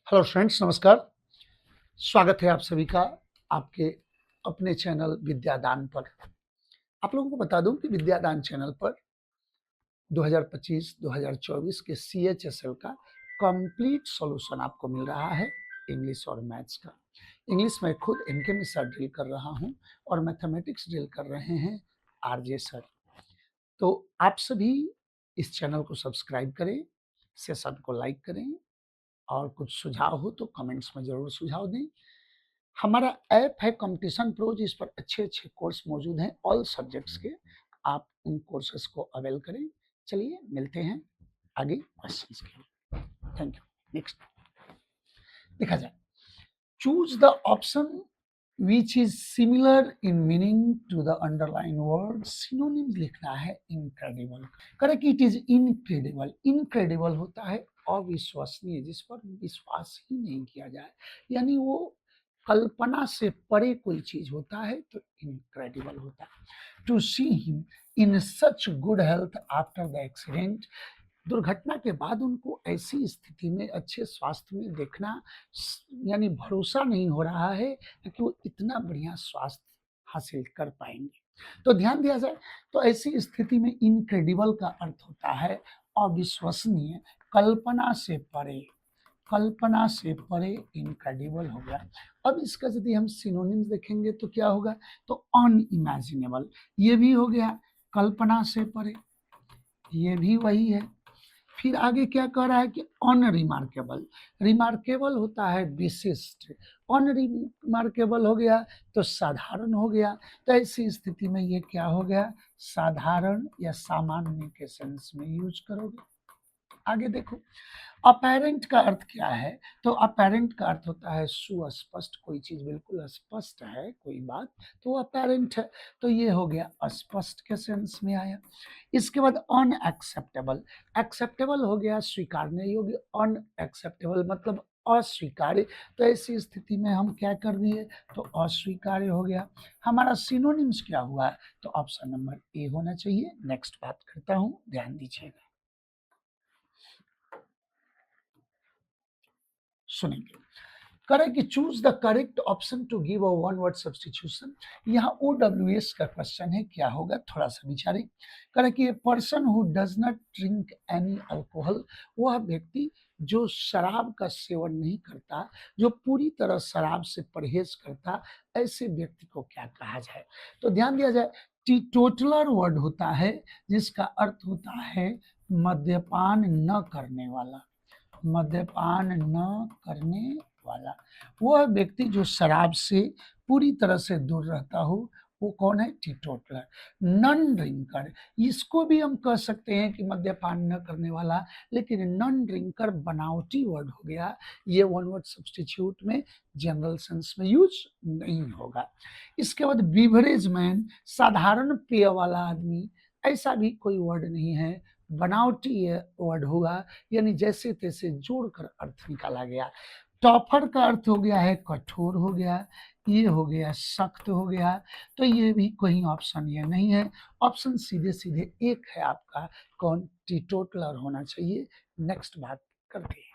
Hello friends, नमस्कार। स्वागत है आप सभी का आपके अपने चैनल विद्यादान पर। आप लोगों को बता दूं कि विद्यादान चैनल पर 2025-2024 के CHSL का कंप्लीट सॉल्यूशन आपको मिल रहा है इंग्लिश और मैथ्स का। इंग्लिश में खुद एनके मिश्रा ड्रिल कर रहा हूं और मैथमेटिक्स ड्रिल कर रहे हैं आरजे सर। तो आप सभी इस चैनल को सब्सक्राइब करें, सेशन को लाइक करें और कुछ सुझाव हो तो कमेंट्स में ज़रूर सुझाव दें। हमारा ऐप है कॉम्पिटिशन प्रो, जिस पर अच्छे-अच्छे कोर्स मौजूद हैं ऑल सब्जेक्ट्स के। आप उन कोर्सेज़ को अवेल करें। चलिए मिलते हैं आगे क्वेश्चंस के। Thank you. नेक्स्ट देखा जाए, choose the option which is similar in meaning to the underline word. Synonyms लिखना है incredible. Correct, it is incredible. Incredible होता है अविश्वसनीय, जिस पर विश्वास ही नहीं किया जाए, यानी वो कल्पना से परे कोई चीज होता है तो इनक्रेडिबल होता है। To see him in such good health after the accident. दुर्घटना के बाद उनको ऐसी स्थिति में अच्छे स्वास्थ्य में देखना, यानी भरोसा नहीं हो रहा है कि वो इतना बढ़िया स्वास्थ्य हासिल कर पाएंगे। तो ध्यान दिया जाए तो ऐसी स्थिति में इनक्रेडिबल का अर्थ होता है अविश्वसनीय, कल्पना से परे। कल्पना से परे इनक्रेडिबल हो गया। अब इसका यदि हम सिनोनिम्स देखेंगे तो क्या होगा, तो अनइमेजिनेबल, ये भी हो गया कल्पना से परे, ये भी वही है। फिर आगे क्या कह रहा है कि अनरिमार्केबल। रिमार्केबल होता है विशिष्ट, अनरिमार्केबल हो गया तो साधारण हो गया। तो ऐसी स्थिति में ये क्या हो गया, साधारण या सामान्य के सेंस में यूज करोगे। आगे देखो, अपेरेंट का अर्थ क्या है, तो अपेरेंट का अर्थ होता है सुस्पष्ट, कोई चीज बिल्कुल स्पष्ट है कोई बात तो अपेरेंट है। तो ये हो गया अस्पष्ट के सेंस में आया। इसके बाद अनएक्सेप्टेबल। एक्सेप्टेबल हो गया स्वीकारने योग्य, अनएक्सेप्टेबल मतलब अस्वीकार्य। तो ऐसी स्थिति में हम क्या कर दिए, तो अस्वीकार्य हो गया। हमारा सिनोनिम्स क्या हुआ, तो ऑप्शन नंबर ए होना चाहिए। नेक्स्ट बात करता हूं, ध्यान दीजिएगा, सुनेंगे। Correct, choose the correct option to give a one word substitution. यहाँ OWS का क्वेश्चन है, क्या होगा थोड़ा सा विचारें। करेक्ट, ये person who does not drink any alcohol, वह व्यक्ति जो शराब का सेवन नहीं करता, जो पूरी तरह शराब से परहेज करता, ऐसे व्यक्ति को क्या कहा जाए। तो ध्यान दिया जाए, टीटोटलर वर्ड होता है जिसका अर्थ होता है मद्यपान न करने वाला। मद्यपान न करने वाला, वह व्यक्ति जो शराब से पूरी तरह से दूर रहता हो, वो कौन है, टीटोटलर। नॉन ड्रिंकर, इसको भी हम कह सकते हैं कि मद्यपान न करने वाला, लेकिन नॉन ड्रिंकर बनावटी वर्ड हो गया, ये वन वर्ड सब्स्टिट्यूट में जनरल सेंस में यूज नहीं होगा। इसके बाद बिवरेज मैन, साधारण पेय वाला आदमी, ऐसा भी कोई वर्ड नहीं है, बनावटी वर्ड होगा, यानी जैसे तैसे जोड़कर अर्थ निकाला गया। टॉपर का अर्थ हो गया है कठोर हो गया, ये हो गया सख्त हो गया। तो ये भी कोई ऑप्शन ये नहीं है, ऑप्शन सीधे सीधे एक है आपका, कौन, टीटोटलर होना चाहिए। नेक्स्ट बात करते हैं।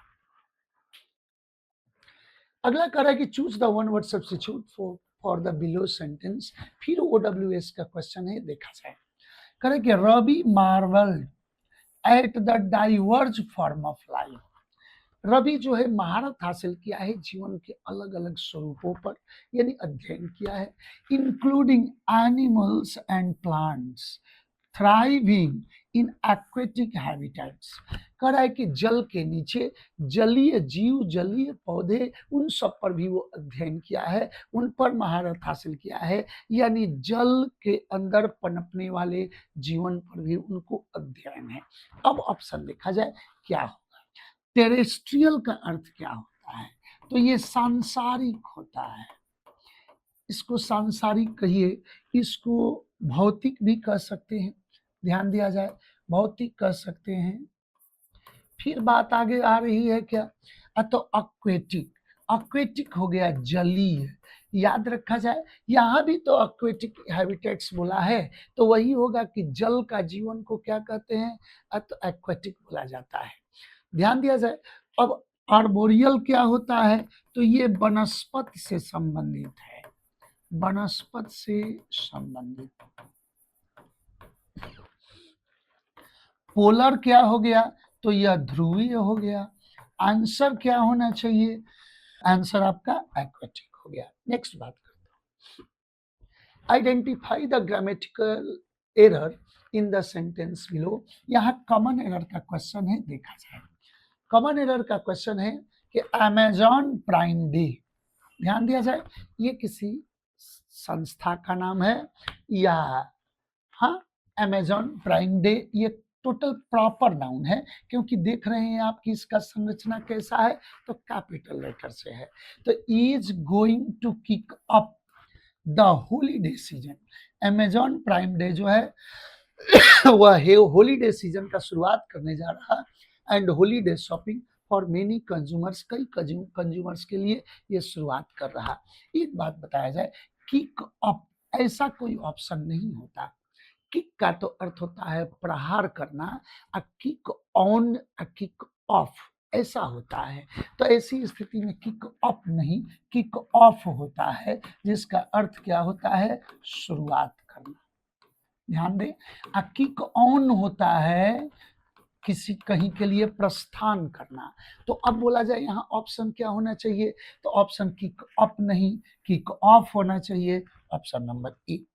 अगला कह रहा है कि choose the one word substitute for the below sentence. फिर OWS का क्वेश्चन है, देखा जाए। कह रहा है कि Ravi marvelled at the diverse form of life. Ravi जो है महारत हासिल किया है जीवन के अलग अलग स्वरूपों पर, यानी अध्ययन किया है, including animals and plants thriving in aquatic habitats. कह रहा है कि जल के नीचे जलीय जीव, जलीय पौधे, उन सब पर भी वो अध्ययन किया है, उन पर महारत हासिल किया है, यानी जल के अंदर पनपने वाले जीवन पर भी उनको अध्ययन है। अब ऑप्शन देखा जाए क्या हो, टेरेस्ट्रियल का अर्थ क्या होता है, तो ये सांसारिक होता है, इसको सांसारिक कहिए, इसको भौतिक भी कह सकते हैं, ध्यान दिया जाए, भौतिक कह सकते हैं। फिर बात आगे आ रही है क्या, तो एक्वेटिक। एक्वेटिक हो गया जलीय, याद रखा जाए, यहाँ भी तो एक्वेटिक हैबिटेट्स बोला है, तो वही होगा कि जल का जीवन को क्या कहते हैं, तो एक्वेटिक बोला जाता है। ध्यान दिया जाए। अब आर्बोरियल क्या होता है? तो ये वनस्पति से संबंधित है, वनस्पति से संबंधित। पोलर क्या हो गया? तो यह ध्रुवीय हो गया। आंसर क्या होना चाहिए? आंसर आपका एक्वेटिक हो गया। नेक्स्ट बात करते हैं, identify the grammatical error in the sentence below. यहाँ कॉमन एरर का क्वेश्चन है, देखा जाए। कॉमन एरर का क्वेश्चन है कि अमेजॉन प्राइम डे, ध्यान दिया जाए, ये किसी संस्था का नाम है या, हाँ, अमेजॉन प्राइम डे ये टोटल प्रॉपर नाउन है, क्योंकि देख रहे हैं आप कि इसका संरचना कैसा है, तो कैपिटल लेटर से है। तो is going to kick up the holiday season. Amazon Prime Day जो है वह हॉलीडे सीजन का शुरुआत करने जा रहा है and holiday shopping for many consumers, कई कंज्यूमर्स के लिए ये शुरुआत कर रहा है। एक बात बताया जाए, किक अप ऐसा कोई ऑप्शन नहीं होता। किक का तो अर्थ होता है प्रहार करना, a kick on, a kick off ऐसा होता है। तो ऐसी स्थिति में किक अप नहीं, किक ऑफ होता है, जिसका अर्थ क्या होता है? शुरुआत करना। ध्यान दें, अ किक ऑन होता है किसी कहीं के लिए प्रस्थान करना। तो अब बोला जाए यहाँ ऑप्शन क्या होना चाहिए? तो ऑप्शन किक अप नहीं, किक ऑफ होना चाहिए। Option number A.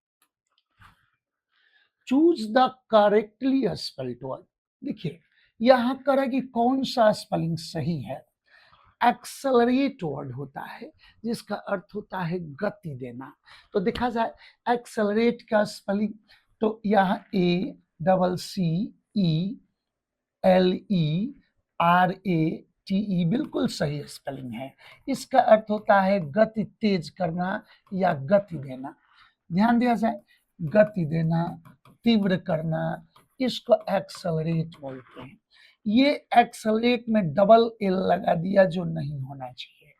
Choose the correctly spelled word. देखिए यहां करें कि कौन सा स्पेलिंग सही है। एक्सेलरेट वर्ड होता है, जिसका अर्थ होता है गति देना। तो देखा जाए एक्सेलरेट का स्पेलिंग, तो यहाँ ACCELERATE बिल्कुल सही स्पेलिंग है। इसका अर्थ होता है गति तेज करना या गति देना। ध्यान दिया जाए, गति देना, तीव्र करना, इसको एक्सेलरेट बोलते हैं। ये एक्सेलरेट में डबल एल लगा दिया जो नहीं होना चाहिए।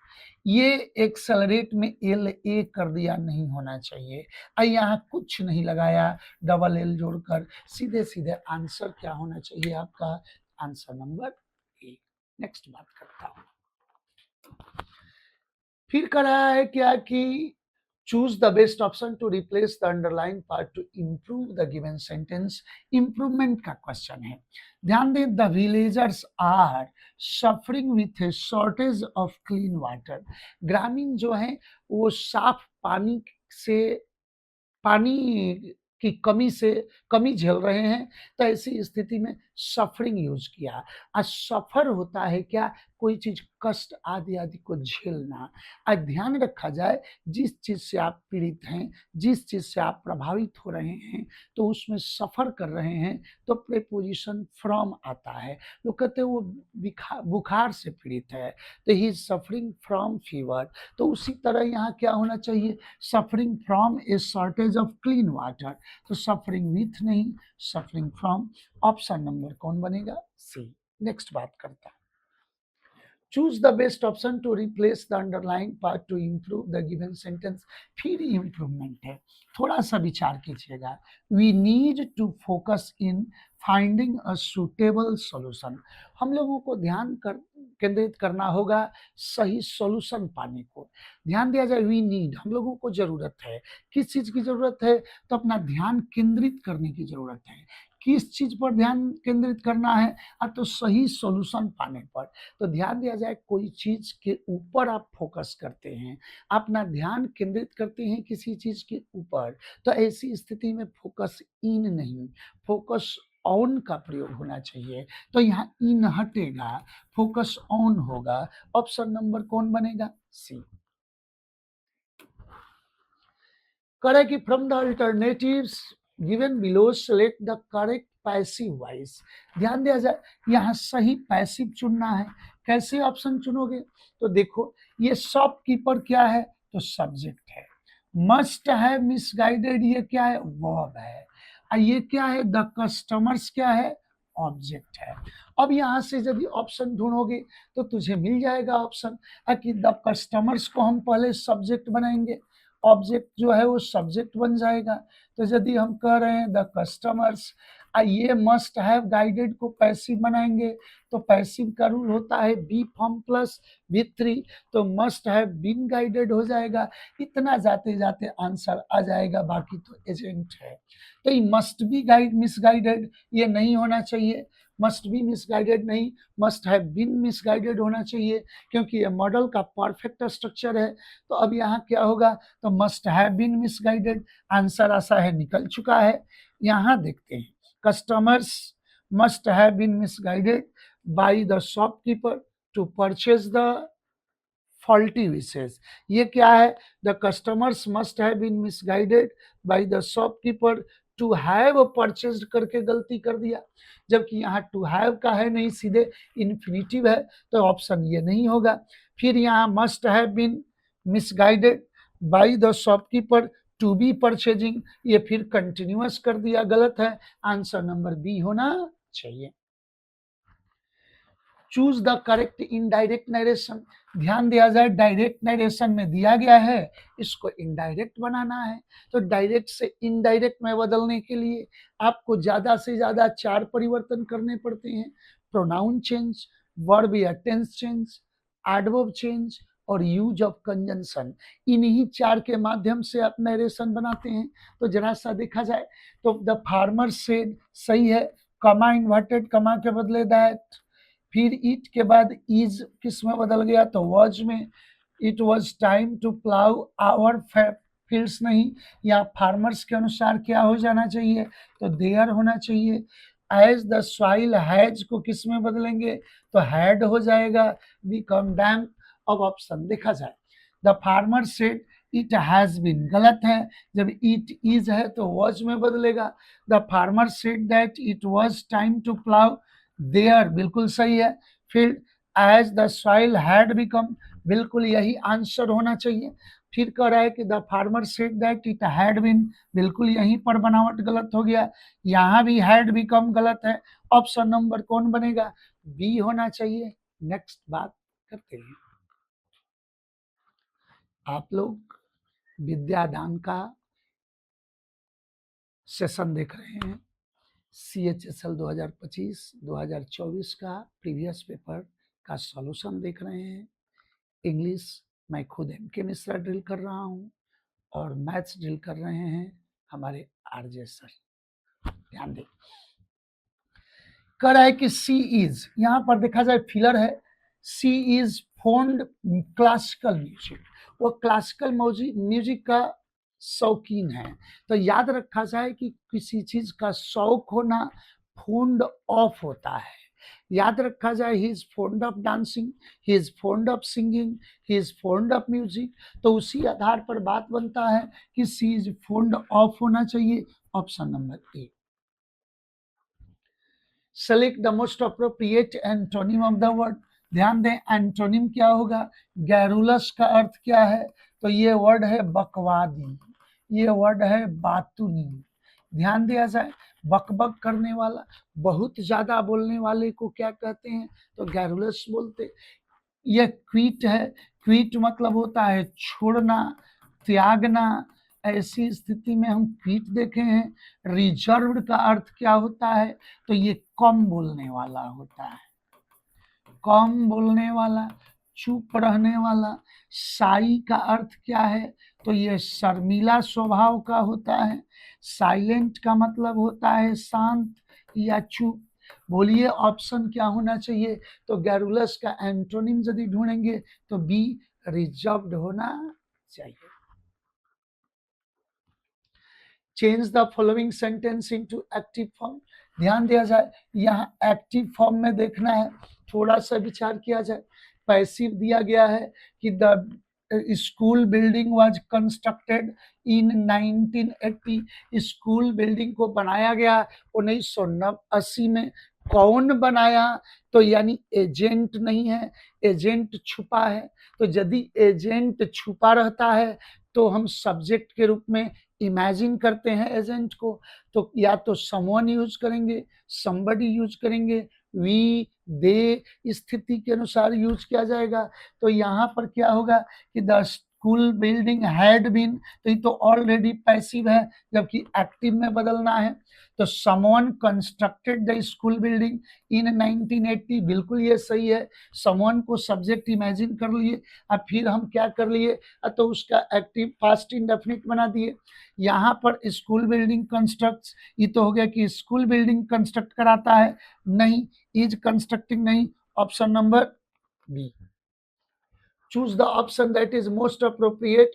ये एक्सेलरेट में एल ए कर दिया, नहीं होना चाहिए। यहाँ कुछ नहीं लगाया डबल एल जोड़कर, सीधे सीधे आंसर क्या होना चाहिए आपका? Answer number A. नेक्स्ट बात करता हूं, फिर कर रहा है क्या कि choose the best option to replace the underlined part to improve the given sentence। improvement का क्वेश्चन है। ध्यान दें, the villagers are suffering with a shortage of clean water। ग्रामीण जो है वो साफ पानी से, पानी की कमी झेल रहे हैं। तो ऐसी स्थिति में सफरिंग यूज किया। सफर होता है क्या? कोई चीज कष्ट आदि आदि को झेलना। ध्यान रखा जाए, जिस चीज से आप पीड़ित हैं, जिस चीज से आप प्रभावित हो रहे हैं, तो उसमें सफर कर रहे हैं, तो प्रीपोजिशन फ्रॉम आता है। लोग कहते हैं वो बुखार से पीड़ित है, तो he is suffering from fever. तो उसी तरह यहाँ क्या होना चाहिए? Suffering from a shortage of clean water. तो सफरिंग विथ नहीं, सफरिंग फ्रॉम। ऑप्शन नंबर कौन बनेगा? सी। नेक्स्ट बात करता है, choose the best option to replace the underline part to improve the given sentence. फिर इंप्रूवमेंट है, थोड़ा सा विचार कीजिएगा। We need to focus in finding a suitable solution. हम लोगों को ध्यान केंद्रित करना होगा सही सॉल्यूशन पाने को। ध्यान दिया जाए, वी नीड, हम लोगों को जरूरत है। किस चीज की जरूरत है? तो अपना ध्यान केंद्रित करने की जरूरत है। किस चीज पर ध्यान केंद्रित करना है? तो सही सॉल्यूशन पाने पर। तो ध्यान दिया जाए, कोई चीज के ऊपर आप फोकस करते हैं, अपना ध्यान केंद्रित करते हैं किसी चीज के ऊपर, तो ऐसी स्थिति में फोकस इन नहीं, फोकस ऑन का प्रयोग होना चाहिए। तो यहाँ इन हटेगा, फोकस ऑन होगा। ऑप्शन नंबर कौन बनेगा? सी। करेक्ट कि from the alternatives given below select the correct passive voice. ध्यान दिया जाए, यहाँ सही पैसिव चुनना है। कैसे ऑप्शन चुनोगे? तो देखो, ये शॉपकीपर क्या है? तो सब्जेक्ट है। मस्ट है मिसगाइडेड, ये क्या है? वर्ब है। ये क्या है? द कस्टमर्स क्या है? ऑब्जेक्ट है। अब यहाँ से यदि ऑप्शन ढूंढोगे तो तुझे मिल जाएगा ऑप्शन कि द कस्टमर्स को हम पहले सब्जेक्ट बनाएंगे, ऑब्जेक्ट जो है वो सब्जेक्ट बन जाएगा। तो यदि हम कह रहे हैं द कस्टमर्स, ये मस्ट हैव गाइडेड को पैसिव बनाएंगे तो पैसिव का रूल होता है बी फॉर्म प्लस V3, तो मस्ट हैव बीन गाइडेड हो जाएगा। इतना जाते जाते आंसर आ जाएगा, बाकी तो एजेंट है। तो ये मस्ट बी गाइड मिसगाइडेड ये नहीं होना चाहिए, मस्ट बी मिसगाइडेड नहीं, मस्ट हैव बीन मिसगाइडेड होना चाहिए, क्योंकि ये मॉडल का परफेक्ट स्ट्रक्चर है। तो अब यहाँ क्या होगा, तो must have been misguided, answer ऐसा है निकल चुका है। यहाँ देखते हैं, customers must have been misguided by the shopkeeper to purchase the faulty विशेष। ये क्या है, the customers must have been misguided by the shopkeeper to have purchased करके गलती कर दिया, जबकि यहाँ टू हैव का है नहीं, सीधे इन्फिनिटिव है, तो ऑप्शन ये नहीं होगा। फिर यहाँ must have been misguided by the shopkeeper to be purchasing, ये फिर कंटिन्यूअस कर दिया, गलत है, आंसर नंबर बी होना चाहिए। Choose the correct indirect narration, ध्यान दिया जाए डायरेक्ट नरेशन में दिया गया है, इसको इनडायरेक्ट बनाना है, तो डायरेक्ट से इनडायरेक्ट में बदलने के लिए आपको ज्यादा से ज्यादा 4 परिवर्तन करने पड़ते हैं, प्रोनाउन चेंज, वर्ब या टेंस चेंज, एडवर्ब चेंज और यूज ऑफ कंजंक्शन। इन्हीं 4 के माध्यम से आप नरेशन बनाते हैं। तो जरा सा देखा जाए तो द फार्मर सेड सही है, कमा इन्वर्टेड कमा के बदले दैट, फिर इट के बाद इज किस में बदल गया, तो वॉज में, it was time to plough our fields नहीं, या फार्मर्स के अनुसार क्या हो जाना चाहिए, तो देयर होना चाहिए। एज द सॉइल हैज को किस में बदलेंगे, तो हैड हो जाएगा, बिकम डैम। अब ऑप्शन देखा जाए, the farmer said it has been, गलत है, जब इट इज है तो वॉज में बदलेगा। The farmer said that it was time to plough, there बिल्कुल सही है। फिर as the soil had become, बिल्कुल यही आंसर होना चाहिए। फिर कह रहा है कि the farmer said that it had been, बिल्कुल यहीं पर बनावट गलत हो गया, यहाँ भी हैड बिकम गलत है, ऑप्शन नंबर कौन बनेगा, बी होना चाहिए। नेक्स्ट बात करते हैं, आप लोग विद्यादान का सेशन देख रहे हैं, CHSL 2025-2024 का प्रीवियस पेपर का सॉल्यूशन देख रहे हैं। इंग्लिश मैं खुद MK मिश्रा ड्रिल कर रहा हूँ और मैथ्स ड्रिल कर रहे हैं हमारे RJ सर। ध्यान दें, कह रहा है कि सी इज, यहाँ पर देखा जाए फिलर है, सी इज फोन्ड क्लासिकल म्यूजिक, वो क्लासिकल म्यूजिक का शौकीन है। तो याद रखा जाए कि किसी चीज का शौक होना फोन्ड ऑफ होता है, याद रखा जाए he is found of dancing, he is found of singing, he is found of music, तो उसी आधार पर बात बनता है कि सी इज फोन्ड ऑफ होना चाहिए, option number A. Select the most appropriate antonym of the word, ध्यान दें एंटोनिम क्या होगा, गैरुलस का अर्थ क्या है, तो ये वर्ड है बकवादी, ये वर्ड है बातूनी। ध्यान दिया जाए, बकबक करने वाला, बहुत ज्यादा बोलने वाले को क्या कहते हैं, तो गैरुलस बोलते। ये क्वीट है, क्वीट मतलब होता है छोड़ना, त्यागना, ऐसी स्थिति में हम क्वीट देखे हैं। रिजर्व्ड का अर्थ क्या होता है, तो ये कम बोलने वाला होता है, कम बोलने वाला, चुप रहने वाला। शाई का अर्थ क्या है, तो ये शर्मीला स्वभाव का होता है। साइलेंट का मतलब होता है शांत या चुप। बोलिए ऑप्शन क्या होना चाहिए, तो गैरुलस का एंटोनिम यदि ढूंढेंगे तो बी रिजर्व्ड होना चाहिए। Change the following sentence into active form, ध्यान दिया जाए यहाँ एक्टिव फॉर्म में देखना है, थोड़ा सा विचार किया जाए। पैसिव दिया गया है कि the school building was constructed in 1980, school building को बनाया गया 1980 में। कौन बनाया, तो यानी एजेंट नहीं है, एजेंट छुपा है। तो यदि एजेंट छुपा रहता है तो हम सब्जेक्ट के रूप में इमेजिन करते हैं एजेंट को, तो या तो समवन यूज करेंगे, समबडी यूज करेंगे, वी दे, स्थिति के अनुसार यूज किया जाएगा। तो यहाँ पर क्या होगा कि the school building had been, तो ये तो ऑलरेडी पैसिव है, जबकि एक्टिव में बदलना है। तो someone constructed the school building in 1980, बिल्कुल ये सही है। समवन को सब्जेक्ट इमेजिन कर लिए, अब फिर हम क्या कर लिए, तो उसका एक्टिव पास्ट इंडेफिनिट बना दिए। यहाँ पर स्कूल बिल्डिंग कंस्ट्रक्ट्स, ये तो हो गया कि स्कूल बिल्डिंग कंस्ट्रक्ट कराता है, नहीं, इज कंस्ट्रक्टिंग नहीं, option number B. Choose the option that is most appropriate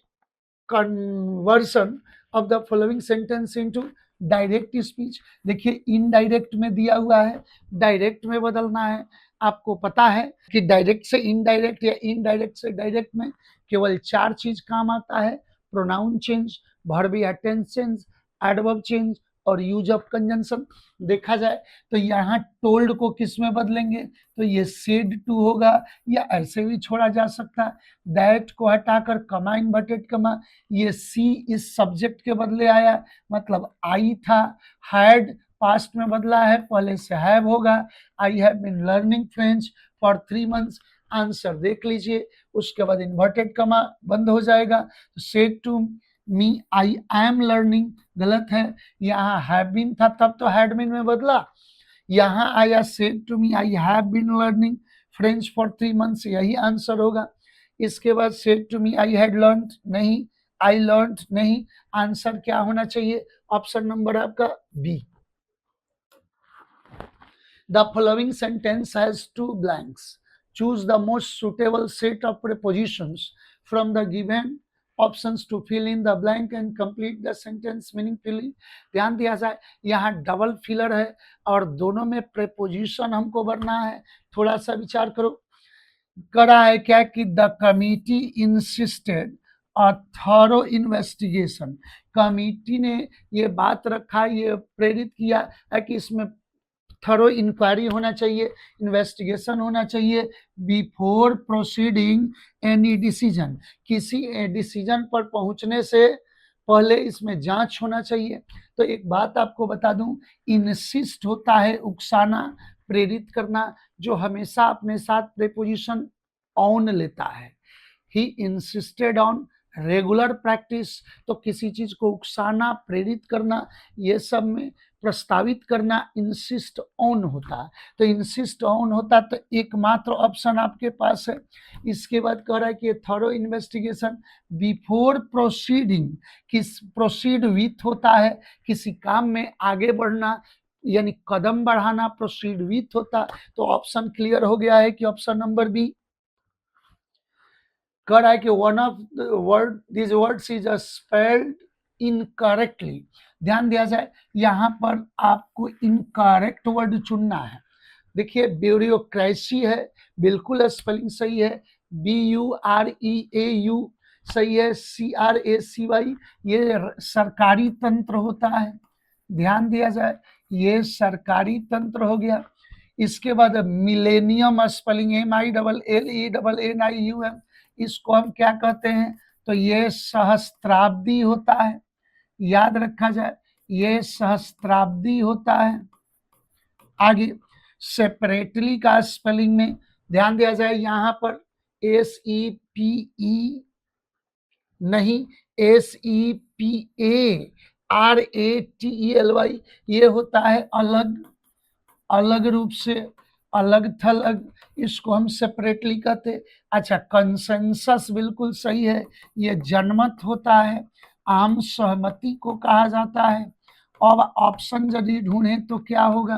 conversion of the following sentence into direct speech. देखिए इनडायरेक्ट में दिया हुआ है, डायरेक्ट में बदलना है। आपको पता है कि डायरेक्ट से इनडायरेक्ट या इनडायरेक्ट से डायरेक्ट में केवल 4 चीज काम आता है, प्रोनाउन चेंज, वर्ब या टेंस चेंज, एडवर्ब चेंज और यूज ऑफ कंजंक्शन। देखा जाए तो यहाँ टोल्ड को किस में बदलेंगे, तो ये सेड टू होगा, या ऐसे भी छोड़ा जा सकता है। दैट को हटाकर कमा इन्वर्टेड कमा, ये सी इस सब्जेक्ट के बदले आया, मतलब आई था। हैड पास्ट में बदला है, पहले से हैव होगा। I have been learning French for 3 months, answer देख लीजिए। उसके बाद इन्वर्टेड कमा बंद हो जाएगा। तो said to me I am learning, गलत है, यहाँ हैव बीन था तब तो हैड बीन में बदला, यहाँ आया said to me I have been learning French for 3 months, यही आंसर होगा। इसके बाद said to me I had learned, नहीं, आई लर्नड नहीं, आंसर क्या होना चाहिए, ऑप्शन नंबर आपका B. The following sentence has 2 blanks. Choose the most suitable set of prepositions from the given options to fill in the blank and complete the sentence meaningfully. ध्यान दिया जाए, यहाँ double filler है और दोनों में preposition हमको भरना है। थोड़ा सा विचार करो, करा है क्या कि the committee insisted a thorough investigation, committee ने ये बात रखा, ये प्रेरित किया है कि इसमें थरो इंक्वायरी होना चाहिए, इन्वेस्टिगेशन होना चाहिए बिफोर प्रोसीडिंग एनी डिसीजन, किसी डिसीजन पर पहुंचने से पहले इसमें जांच होना चाहिए। तो एक बात आपको बता दूं, इंसिस्ट होता है उकसाना, प्रेरित करना, जो हमेशा अपने साथ प्रेपोजिशन ऑन लेता है। He insisted on regular practice, तो किसी चीज को उकसाना, प्रेरित करना, ये सब में प्रस्तावित करना इंसिस्ट ऑन होता है। तो इंसिस्ट ऑन होता तो एकमात्र ऑप्शन आपके पास है। इसके बाद कह रहा है कि थॉरो इन्वेस्टिगेशन बिफोर प्रोसीडिंग, किस प्रोसीड विथ होता है, किसी काम में आगे बढ़ना यानी कदम बढ़ाना, प्रोसीड विथ होता। तो ऑप्शन क्लियर हो गया है कि ऑप्शन नंबर बी। कह रहा है कि one of word this words is spelled incorrectly. ध्यान दिया जाए, यहाँ पर आपको इनकरेक्ट वर्ड चुनना है। देखिए ब्यूरोक्रेसी है, बिल्कुल स्पेलिंग सही है, BUREAU सही है, CRACY ये सरकारी तंत्र होता है। ध्यान दिया जाए, ये सरकारी तंत्र हो गया। इसके बाद मिलेनियम स्पेलिंग MILLENIUM, इसको हम क्या कहते हैं, तो ये सहस्त्राब्दी होता है। याद रखा जाए, ये सहस्त्राब्दी होता है। आगे सेपरेटली का स्पेलिंग में ध्यान दिया जाए, यहाँ पर SEPE नहीं, SEPARATELY, ये होता है अलग, अलग रूप से, अलग थलग, इसको हम सेपरेटली कहते। अच्छा, कंसेंसस बिल्कुल सही है, ये जनमत होता है, आम सहमति को कहा जाता है। अब ऑप्शन यदि ढूंढे तो क्या होगा,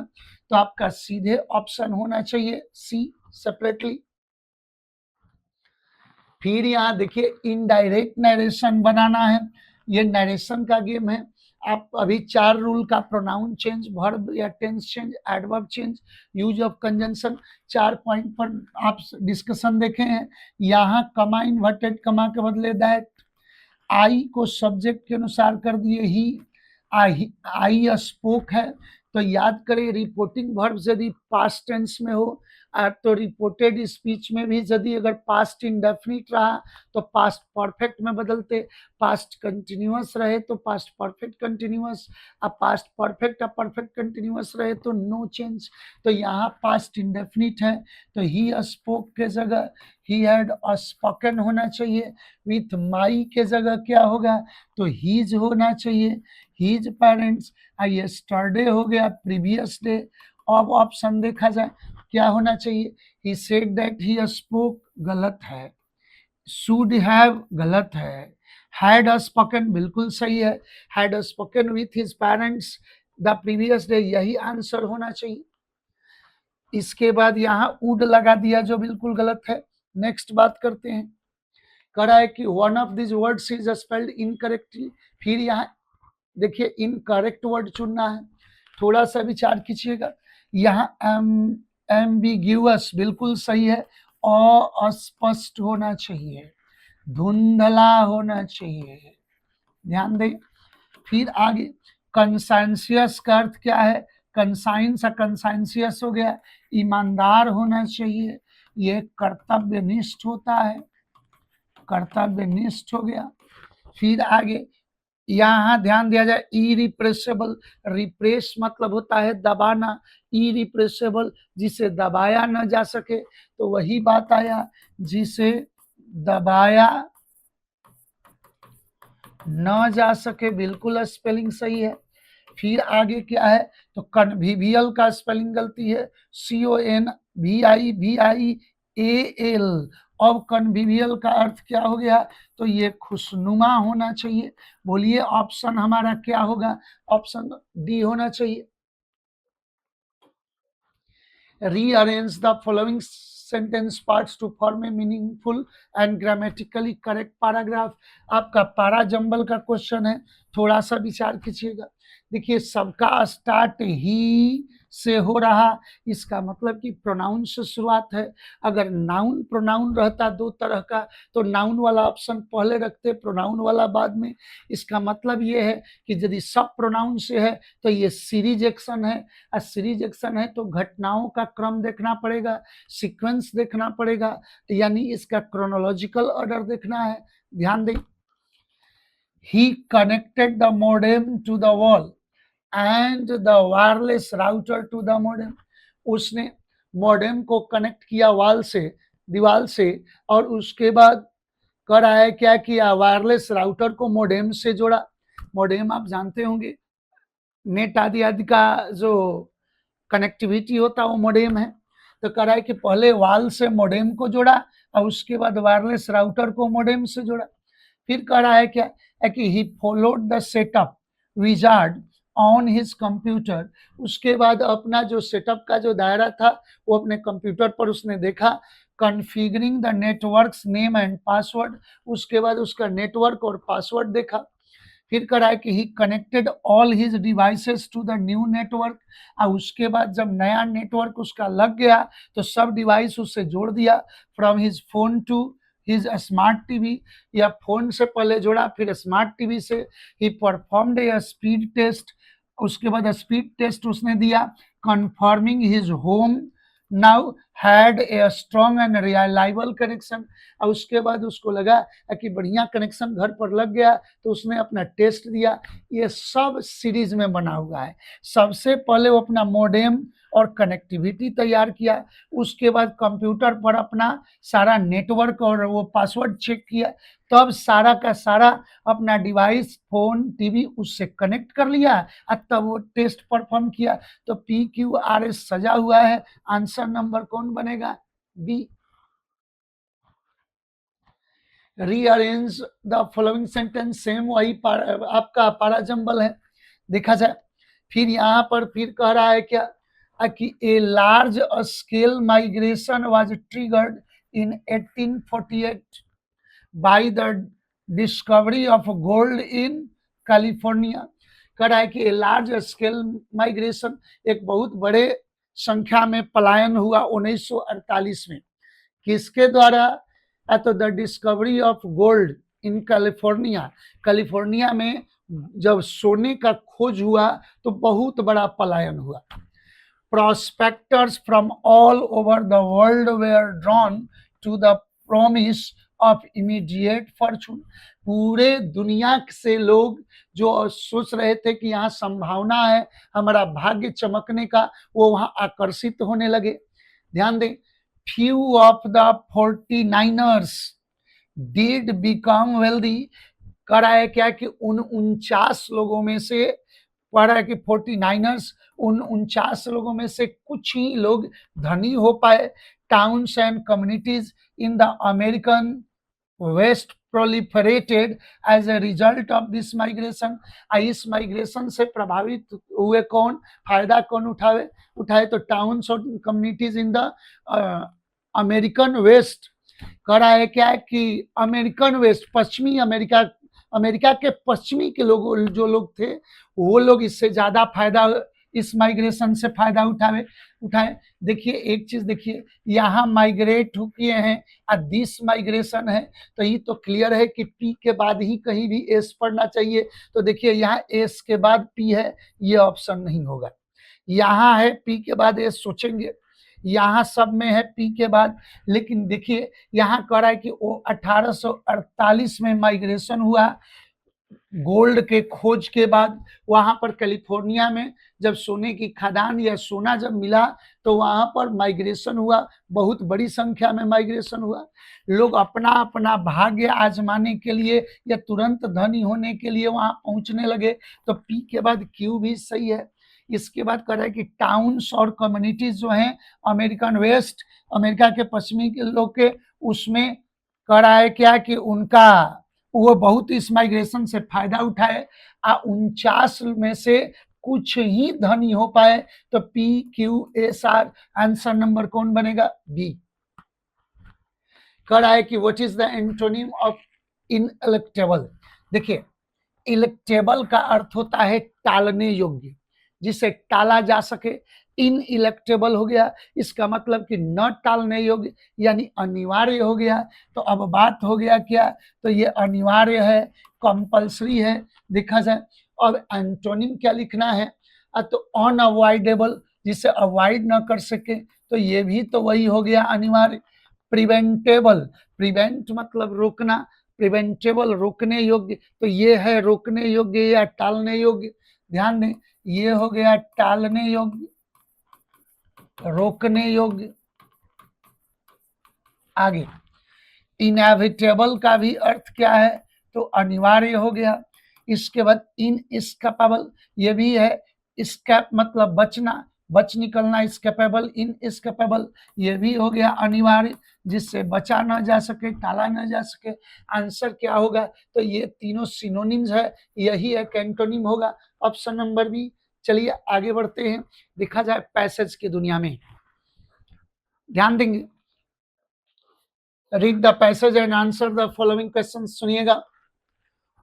तो आपका सीधे ऑप्शन होना चाहिए सी, सेपरेटली। फिर यहाँ देखिए इनडायरेक्ट नरेशन बनाना है, ये नरेशन का गेम है। आप अभी 4 रूल का प्रोनाउन चेंज, वर्ब या tense change, adverb change, use of conjunction, 4 point पर आप डिस्कशन देखे हैं। यहाँ कमा इन्वर्टेड कमा के बदले दैट, आई को सब्जेक्ट के अनुसार कर दिए ही, आई स्पोक है, तो याद करें रिपोर्टिंग वर्ब यदि पास्ट टेंस में हो तो रिपोर्टेड स्पीच में भी यदि अगर पास्ट इंडेफिनिट रहा तो पास्ट परफेक्ट में बदलते, पास्ट कंटिन्यूअस रहे तो पास्ट परफेक्ट कंटिन्यूअस, अब पास्ट परफेक्ट अब परफेक्ट कंटिन्यूअस रहे तो नो चेंज। तो यहाँ पास्ट इंडेफिनिट है तो ही स्पोक के जगह ही हैड स्पोकन होना चाहिए, विथ माई के जगह क्या होगा तो हीज होना चाहिए, हीज पेरेंट्स। यस्टरडे हो गया प्रीवियस डे। अब ऑप्शन देखा जाए क्या होना चाहिए, he said that he spoke गलत है, शुड हैव गलत है, हैड स्पोकन बिल्कुल सही है, had spoken with his parents the previous day, यही आंसर होना चाहिए। इसके बाद यहाँ वुड लगा दिया जो बिल्कुल गलत है। नेक्स्ट बात करते हैं, कह रहा है कि one of this words is spelled incorrectly. फिर यहाँ देखिए इनकरेक्ट वर्ड चुनना है, थोड़ा सा विचार कीजिएगा। यहाँ एम्बिग्यूअस बिल्कुल सही है, अस्पष्ट होना चाहिए, धुंधला होना चाहिए, ध्यान दें। फिर आगे कंसाइंसियस का अर्थ क्या है, कंसाइंस कंसाइंसियस हो गया, ईमानदार होना चाहिए, ये कर्तव्यनिष्ठ होता है, कर्तव्यनिष्ठ हो गया। फिर आगे यहाँ ध्यान दिया जाए इरिप्रेसेबल, रिप्रेस मतलब होता है दबाना, इरिप्रेसेबल जिसे दबाया न जा सके, तो वही बात आया जिसे दबाया न जा सके, बिल्कुल स्पेलिंग सही है। फिर आगे क्या है तो कन्विवियल का स्पेलिंग गलती है, CONVIVIAL। अब कन्विवियल का अर्थ क्या हो गया तो ये खुशनुमा होना चाहिए। बोलिए ऑप्शन हमारा क्या होगा, ऑप्शन डी होना चाहिए। Rearrange the following sentence parts to form a meaningful and grammatically correct paragraph. आपका पारा जंबल का क्वेश्चन है, थोड़ा सा विचार कीजिएगा। देखिए सबका स्टार्ट ही से हो रहा, इसका मतलब कि प्रोनाउन से शुरुआत है। अगर नाउन प्रोनाउन रहता दो तरह का तो नाउन वाला ऑप्शन पहले रखते, प्रोनाउन वाला बाद में। इसका मतलब ये है कि यदि सब प्रोनाउन से है तो ये सीरीज एक्शन है, और सीरीज एक्शन है तो घटनाओं का क्रम देखना पड़ेगा, सीक्वेंस देखना पड़ेगा, यानी इसका क्रोनोलॉजिकल ऑर्डर देखना है। ध्यान दें, he connected the modem to the wall and the wireless router to the modem। उसने मॉडेम को कनेक्ट किया वॉल से, दीवार से, और उसके बाद कर आया क्या किया, वायरलेस राउटर को मॉडेम से जोड़ा। मॉडेम आप जानते होंगे नेट आदि आदि का जो कनेक्टिविटी होता है वो मॉडेम है। तो कह रहा है कि पहले वॉल से मॉडेम को जोड़ा और उसके बाद वायरलेस राउटर को मॉडेम से जोड़ा। फिर कह रहा है क्या है कि he followed the setup wizard on his computer. उसके बाद अपना जो सेटअप का जो दायरा था वो अपने कंप्यूटर पर उसने देखा, configuring the networks name and password. उसके बाद उसका नेटवर्क और पासवर्ड देखा। फिर कह रहा है कि he connected all his devices to the new network. और उसके बाद जब नया नेटवर्क उसका लग गया तो सब डिवाइस उससे जोड़ दिया, from his phone to his smart TV, या फोन से पहले जोड़ा फिर स्मार्ट टीवी से। ही परफॉर्म्ड ए स्पीड टेस्ट, उसके बाद स्पीड टेस्ट उसने दिया, confirming his home now had a strong and reliable connection. और उसके बाद उसको लगा कि बढ़िया कनेक्शन घर पर लग गया तो उसने अपना टेस्ट दिया। ये सब सीरीज में बना हुआ है। सबसे पहले वो अपना मॉडेम और कनेक्टिविटी तैयार किया, उसके बाद कंप्यूटर पर अपना सारा नेटवर्क और वो पासवर्ड चेक किया, तब सारा का सारा अपना डिवाइस फोन टीवी उससे कनेक्ट कर लिया और तब वो टेस्ट परफॉर्म किया। तो PQRS सजा हुआ है, आंसर नंबर कौन बनेगा, B. Rearrange the following sentence, same वही आपका पारा जंबल है, देखा जाए। फिर यहाँ पर फिर कह रहा है क्या कि a large scale migration was triggered in 1848 by the discovery of gold in California. कह रहा है कि ए लार्ज स्केल माइग्रेशन, एक बहुत बड़े संख्या में पलायन हुआ 1948 में, किसके द्वारा, तो the discovery of gold in California. California में जब सोने का खोज हुआ तो बहुत बड़ा पलायन हुआ। prospectors from all over the world were drawn to the promise of immediate fortune. पूरे दुनिया से लोग जो सोच रहे थे कि यहाँ संभावना है हमारा भाग्य चमकने का, वो वहां आकर्षित होने लगे। ध्यान दें, few of the 49ers did become wealthy। कर रहा है क्या कि उन 49 लोगों में से, पढ़ रहा है कि 49ers, उन 49 लोगों में से कुछ ही लोग धनी हो पाए। Towns and communities in the American West proliferated as a result of this migration. इस माइग्रेशन से प्रभावित हुए कौन, फायदा कौन उठाए तो टाउन्स और communities in the American West. कह रहा है क्या है कि अमेरिकन वेस्ट, पश्चिमी अमेरिका के पश्चिमी के लोग, जो लोग थे, वो लोग इससे ज्यादा फायदा, इस माइग्रेशन से फायदा उठाए। देखिए एक चीज देखिए, यहाँ माइग्रेट किए हैं, दिस माइग्रेशन है, तो ये तो क्लियर है कि पी के बाद ही कहीं भी एस पढ़ना चाहिए। तो देखिए यहाँ एस के बाद पी है, ये ऑप्शन नहीं होगा। यहाँ है पी के बाद एस, सोचेंगे यहाँ सब में है पी के बाद, लेकिन देखिए यहाँ कह रहा है कि वो 1848 में माइग्रेशन हुआ गोल्ड के खोज के बाद। वहां पर कैलिफोर्निया में जब सोने की खदान या सोना जब मिला तो वहां पर माइग्रेशन हुआ, बहुत बड़ी संख्या में माइग्रेशन हुआ। लोग अपना अपना भाग्य आजमाने के लिए या तुरंत धनी होने के लिए वहां पहुंचने लगे। तो पी के बाद क्यू भी सही है। इसके बाद कह रहा है कि टाउन्स और कम्युनिटीज जो हैं अमेरिकन वेस्ट, अमेरिका के पश्चिमी के लोग के, उसमें कह रहा है क्या कि उनका वो बहुत इस माइग्रेशन से फायदा उठाए। 49 में से कुछ ही धनी हो पाए। तो P Q S R, answer number कौन बनेगा, बी। कह रहा है कि what is the antonym of inelectable. देखिए इलेक्टेबल का अर्थ होता है टालने योग्य, जिसे टाला जा सके। इनइलेक्टेबल हो गया, इसका मतलब कि न टालने योग्य यानी अनिवार्य हो गया। तो अब बात हो गया क्या, तो ये अनिवार्य है, कंपल्सरी है, देखा जाए। अब एंटोनिम क्या लिखना है, तो अनअवॉइडेबल, जिसे अवॉइड न कर सके, तो ये भी तो वही हो गया अनिवार्य। प्रिवेंटेबल, प्रिवेंट मतलब रोकना, प्रिवेंटेबल रोकने योग्य, तो ये है रोकने योग्य या टालने योग्य। ध्यान दें, ये हो गया टालने योग्य, रोकने योग्य। आगे इनएविटेबल का भी अर्थ क्या है, तो अनिवार्य हो गया। इसके बाद इनएस्केपेबल, ये भी है, एस्केप मतलब बचना, बच निकलना, एस्केपेबल, इनएस्केपेबल, ये भी हो गया अनिवार्य, जिससे बचा ना जा सके, टाला ना जा सके। आंसर क्या होगा, तो ये तीनों सिनोनिम्स है, यही एक एंटोनिम होगा, ऑप्शन नंबर बी। चलिए आगे बढ़ते हैं, देखा जाए पैसेज की दुनिया में। ध्यान देंगे, read the passage and answer the following question. सुनिएगा,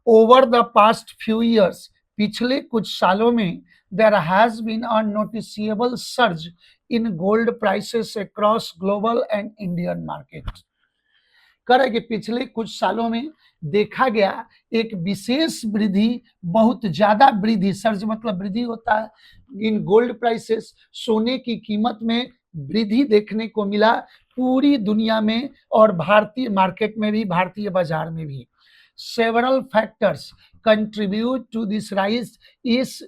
over the past few years, पिछले कुछ सालों में, there has been a noticeable surge in gold prices across global and Indian market. कर कि पिछले कुछ सालों में देखा गया एक विशेष वृद्धि, बहुत ज्यादा वृद्धि, सर्ज मतलब वृद्धि होता है, इन गोल्ड प्राइसेस, सोने की कीमत में वृद्धि देखने को मिला पूरी दुनिया में और भारतीय मार्केट में भी, भारतीय बाजार में भी। Several factors contribute to this rise, इस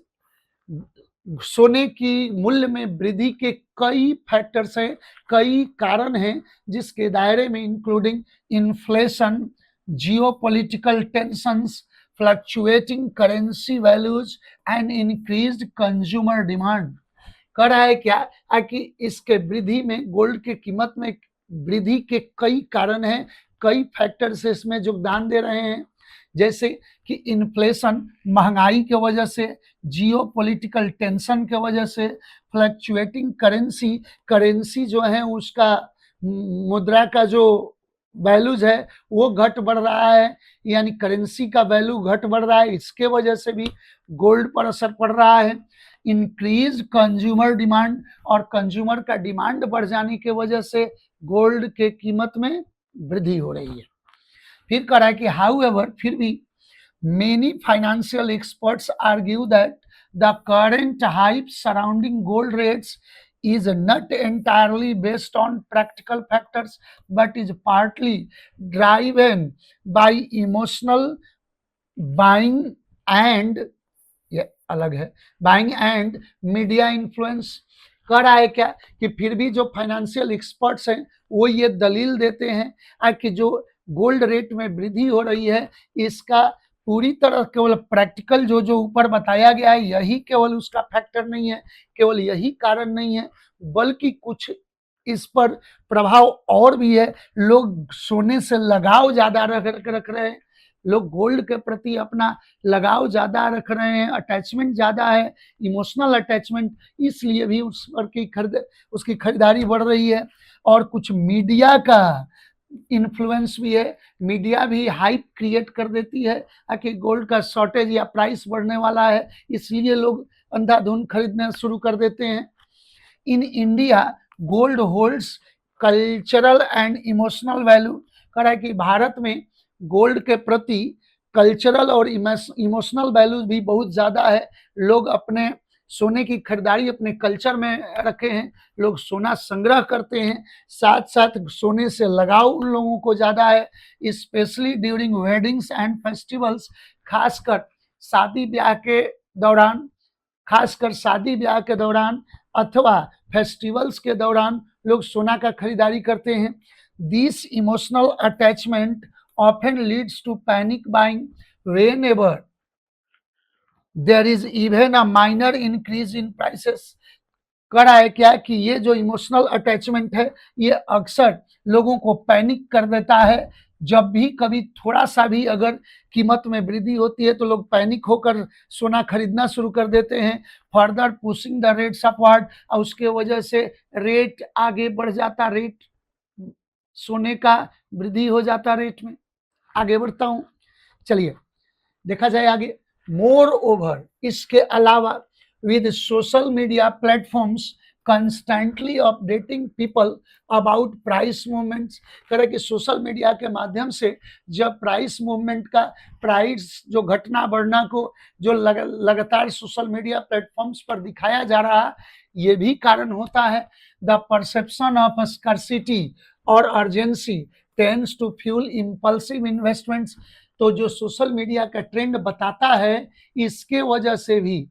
सोने की मूल्य में वृद्धि के कई फैक्टर्स हैं, कई कारण हैं, जिसके दायरे में including inflation, geopolitical tensions, fluctuating currency values and increased consumer demand. कह रहा है क्या कि इसके वृद्धि में, गोल्ड की कीमत में वृद्धि के कई कारण हैं, कई फैक्टर्स इसमें योगदान दे रहे हैं, जैसे कि इन्फ्लेशन महंगाई के वजह से, जियोपॉलिटिकल टेंशन के वजह से, फ्लक्चुएटिंग करेंसी, करेंसी जो है उसका मुद्रा का जो वैल्यूज है वो घट बढ़ रहा है, यानी करेंसी का वैल्यू घट बढ़ रहा है, इसके वजह से भी गोल्ड पर असर पड़ रहा है। इंक्रीज कंज्यूमर डिमांड, और कंज्यूमर का डिमांड बढ़ जाने की वजह से गोल्ड के कीमत में वृद्धि हो रही है। फिर कह रहा है कि हाउएवर, फिर भी, many financial experts argue that the current hype surrounding gold rates is not entirely based on practical factors but is partly driven by emotional buying and, ये अलग है, बाइंग एंड मीडिया इन्फ्लुएंस। कर रहा है क्या कि फिर भी जो फाइनेंशियल एक्सपर्ट्स हैं वो ये दलील देते हैं कि जो गोल्ड रेट में वृद्धि हो रही है इसका पूरी तरह केवल प्रैक्टिकल जो जो ऊपर बताया गया है यही केवल उसका फैक्टर नहीं है, केवल यही कारण नहीं है, बल्कि कुछ इस पर प्रभाव और भी है। लोग सोने से लगाव ज्यादा रख रहे हैं, लोग गोल्ड के प्रति अपना लगाव ज्यादा रख रहे हैं, अटैचमेंट ज्यादा है, इमोशनल अटैचमेंट, इसलिए भी उस पर की उसकी खरीदारी बढ़ रही है। और कुछ मीडिया का इन्फ्लुएंस भी है, मीडिया भी हाइप क्रिएट कर देती है कि गोल्ड का शॉर्टेज या प्राइस बढ़ने वाला है, इसलिए लोग अंधाधुंध खरीदना शुरू कर देते हैं। In India gold holds cultural and emotional value. कह रहा है कि भारत में गोल्ड के प्रति कल्चरल और इमोशनल वैल्यू भी बहुत ज्यादा है। लोग अपने सोने की खरीदारी अपने कल्चर में रखे हैं, लोग सोना संग्रह करते हैं, साथ साथ सोने से लगाव उन लोगों को ज्यादा है, specially during weddings and festivals. खासकर शादी ब्याह के दौरान, खासकर शादी ब्याह के दौरान अथवा फेस्टिवल्स के दौरान लोग सोना का खरीदारी करते हैं। This emotional attachment often leads to panic buying whenever there is even a minor increase in prices। कर रहा है क्या कि ये जो इमोशनल अटैचमेंट है ये अक्सर लोगों को पैनिक कर देता है। जब भी कभी थोड़ा सा भी अगर कीमत में वृद्धि होती है तो लोग पैनिक होकर सोना खरीदना शुरू कर देते हैं, further pushing the rates upward, और उसके वजह से रेट आगे बढ़ जाता, रेट सोने का वृद्धि हो जाता रेट में। आगे बढ़ता हूं, चलिए देखा जाए आगे। मोर ओवर, इसके अलावा with social media platforms constantly updating people about price movements. करे कि सोशल मीडिया के माध्यम से जब प्राइस मूवमेंट का, प्राइस जो घटना बढ़ना को जो लगातार सोशल मीडिया प्लेटफॉर्म्स पर दिखाया जा रहा है, ये भी कारण होता है। द परसेप्शन ऑफ स्कार्सिटी और urgency tends to fuel impulsive investments. तो जो सोशल मीडिया का ट्रेंड बताता है इसके वजह से भी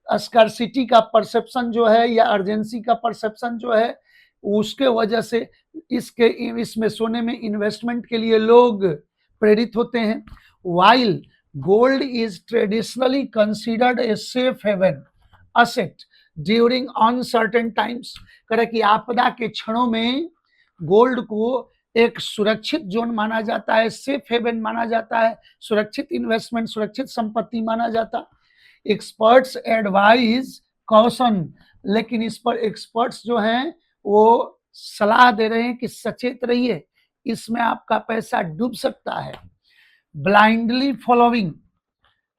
स्कार्सिटी का परसेप्शन जो है या अर्जेंसी का परसेप्शन जो है उसके वजह से इसमें सोने में इन्वेस्टमेंट के लिए लोग प्रेरित होते हैं। While gold is traditionally considered a safe haven asset during uncertain times. करे कि आपदा के क्षणों में गोल्ड को एक सुरक्षित जोन माना जाता है, सेफ हेवन माना जाता है, सुरक्षित इन्वेस्टमेंट, सुरक्षित संपत्ति माना जाता। एक्सपर्ट्स एडवाइज कॉशन, लेकिन इस पर एक्सपर्ट्स जो हैं वो सलाह दे रहे हैं कि सचेत रहिए, इसमें आपका पैसा डूब सकता है। Blindly following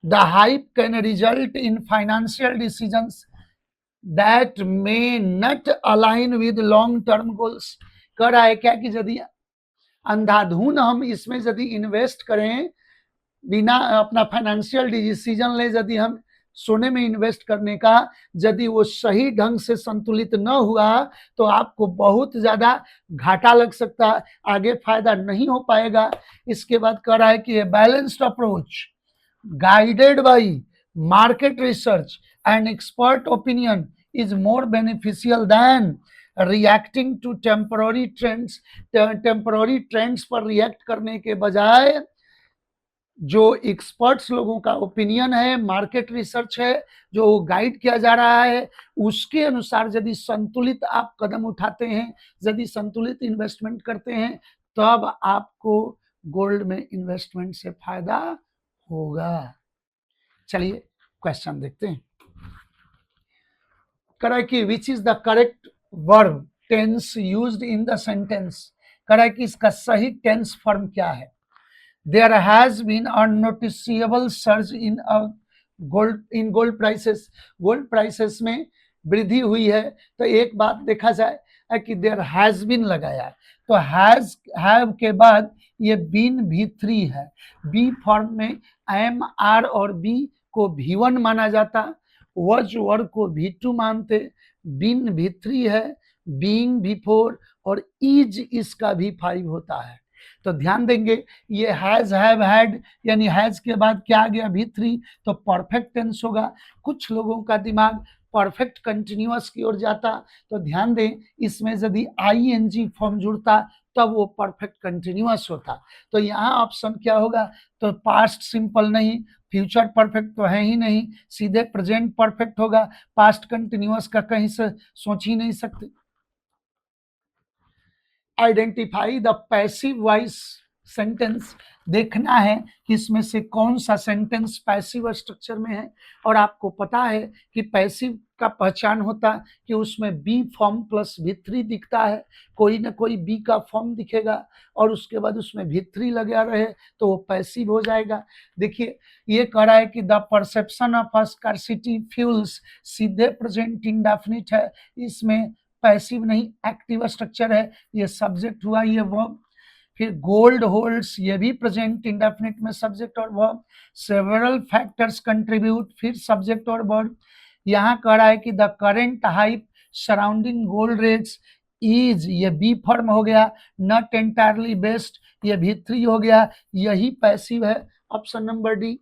the hype can result in financial decisions that may not align with long term goals. कह रहा है क्या कि यदि अंधाधुन हम इसमें यदि इन्वेस्ट करें, बिना अपना फाइनेंशियल डिसीजन ले यदि हम सोने में इन्वेस्ट करने का, यदि वो सही ढंग से संतुलित न हुआ तो आपको बहुत ज्यादा घाटा लग सकता है, आगे फायदा नहीं हो पाएगा। इसके बाद कह रहा है कि balanced approach guided by market research and expert opinion is more beneficial than reacting to temporary trends. Temporary trends पर रिएक्ट करने के बजाय जो एक्सपर्ट्स लोगों का ओपिनियन है, मार्केट रिसर्च है, जो गाइड किया जा रहा है, उसके अनुसार यदि संतुलित आप कदम उठाते हैं, यदि संतुलित इन्वेस्टमेंट करते हैं, तब आपको गोल्ड में इन्वेस्टमेंट से फायदा होगा। चलिए क्वेश्चन देखते हैं। करें कि which is the correct verb tense used in the sentence. करें कि इसका सही टेंस फॉर्म क्या है। There has been a noticeable surge in gold prices। Gold prices में वृद्धि हुई है। तो एक बात देखा जाए कि देयर हैज बीन लगाया है, तो हैज हैव के बाद ये बीन भी 3 है। बी फॉर्म में एम आर और बी को V1 माना जाता, वज वर्ग को V2 मानते, बिन भी 3 है, बीइंग भी 4 और इज इसका भी 5 होता है। तो ध्यान देंगे ये हैज, हैव, हैड, यानी हैज के बाद क्या आ गया, भी 3, तो परफेक्ट टेंस होगा। कुछ लोगों का दिमाग परफेक्ट कंटिन्यूअस की ओर जाता, तो ध्यान दें इसमें यदि आईएनजी फॉर्म जुड़ता तब वो परफेक्ट कंटिन्यूअस होता। तो यहाँ ऑप्शन क्या होगा, तो पास्ट सिंपल नहीं, फ्यूचर परफेक्ट तो है ही नहीं, सीधे प्रेजेंट परफेक्ट होगा, पास्ट कंटिन्यूअस का कहीं से सोच ही नहीं सकते। Identify the passive voice sentence, देखना है कि इसमें से कौन सा सेंटेंस पैसिव स्ट्रक्चर में है। और आपको पता है कि पैसिव का पहचान होता है कि उसमें बी फॉर्म प्लस भी 3 दिखता है, कोई ना कोई बी का फॉर्म दिखेगा और उसके बाद उसमें भी 3 लगा रहे तो वो पैसिव हो जाएगा। देखिए ये कह रहा है कि the perception of scarcity fuels, सीधे प्रेजेंट इंडेफिनिट है, इसमें पैसिव नहीं एक्टिव स्ट्रक्चर है, ये सब्जेक्ट हुआ, ये वर्ब। फिर गोल्ड होल्ड्स, ये भी प्रेजेंट इंडेफिनिट में सब्जेक्ट और वर्ब। सेवरल फैक्टर्स कंट्रीब्यूट, फिर सब्जेक्ट और वर्ब। यहाँ कह रहा है कि the current hype surrounding gold rates is, ये बी फॉर्म हो गया। नॉट एंटायरली बेस्ड, ये भी 3 हो गया, यही पैसिव है, option number D.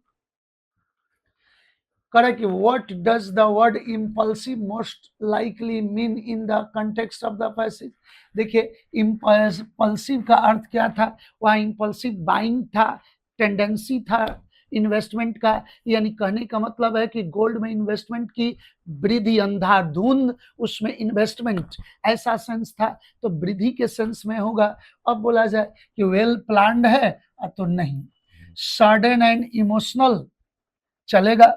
Correct. What does the word impulsive most likely mean in the context of the passage? देखिए इम्पल्सिव का अर्थ क्या था, वहाँ इम्पल्सिव बाइंग था, टेंडेंसी था इन्वेस्टमेंट का, यानी कहने का मतलब है कि गोल्ड में इन्वेस्टमेंट की वृद्धि, अंधाधुंध उसमें इन्वेस्टमेंट, ऐसा सेंस था, तो वृद्धि के सेंस में होगा। अब बोला जाए कि वेल प्लान्ड है तो नहीं, सडन एंड इमोशनल चलेगा,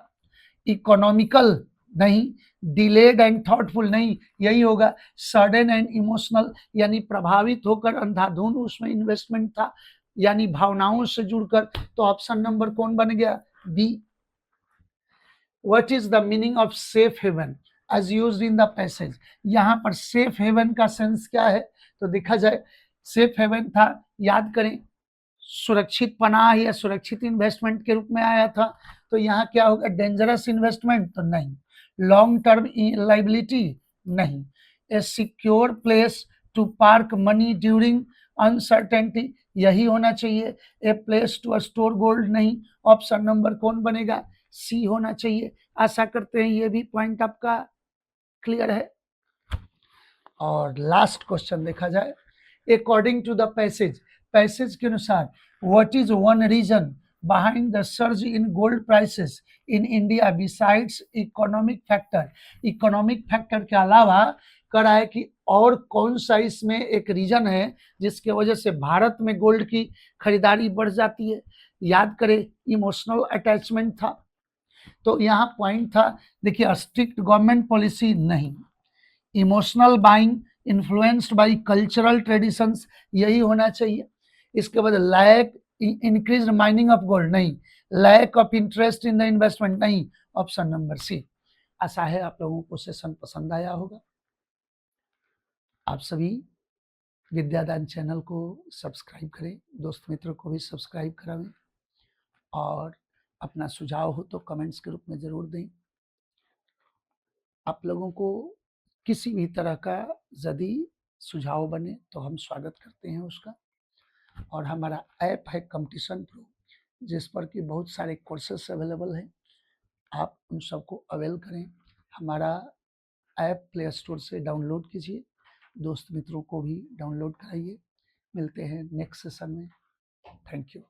इकोनॉमिकल नहीं, डिलेड एंड थॉटफुल नहीं, यही होगा। सडन एंड इमोशनल यानी प्रभावित होकर अंधाधुंध उसमें इन्वेस्टमेंट था, यानी भावनाओं से जुड़कर, तो ऑप्शन नंबर कौन बन गया, B. What is the meaning of safe haven as used in the passage, यहाँ पर सेफ हेवन का सेंस क्या है, तो देखा जाए सेफ हेवन था, याद करें, सुरक्षित पनाह या सुरक्षित इन्वेस्टमेंट के रूप में आया था, तो यहाँ क्या होगा, डेंजरस इन्वेस्टमेंट तो नहीं, लॉन्ग टर्म लाइबिलिटी नहीं, a secure place to park money during uncertainty, यही होना चाहिए, a place to store gold नहीं, ऑप्शन नंबर कौन बनेगा, सी होना चाहिए। आशा करते हैं ये भी पॉइंट आपका क्लियर है। और लास्ट क्वेश्चन देखा जाए, according to the passage, passage के अनुसार what is one reason behind the surge in gold prices in India besides economic factor, economic factor के अलावा कह रहा है कि और कौन सा इसमें एक रीजन है जिसके वजह से भारत में गोल्ड की खरीदारी बढ़ जाती है। याद करें इमोशनल अटैचमेंट था, तो यहाँ पॉइंट था, देखिए स्ट्रिक्ट गवर्नमेंट पॉलिसी नहीं, emotional buying influenced by cultural traditions, यही होना चाहिए। इसके बाद lack increase mining of gold नहीं, lack of interest in the investment नहीं, ऑप्शन नंबर सी। आशा है आप लोगों को सेशन पसंद आया होगा। आप सभी विद्यादान चैनल को सब्सक्राइब करें, दोस्त मित्रों को भी सब्सक्राइब करावें और अपना सुझाव हो तो कमेंट्स के रूप में ज़रूर दें। आप लोगों को किसी भी तरह का यदि सुझाव बने तो हम स्वागत करते हैं उसका। और हमारा ऐप है कंपटीशन प्रो, जिस पर कि बहुत सारे कोर्सेस अवेलेबल हैं, आप उन सबको अवेल करें। हमारा ऐप प्ले स्टोर से डाउनलोड कीजिए, दोस्त मित्रों को भी डाउनलोड कराइए। मिलते हैं नेक्स्ट सेशन में, थैंक यू।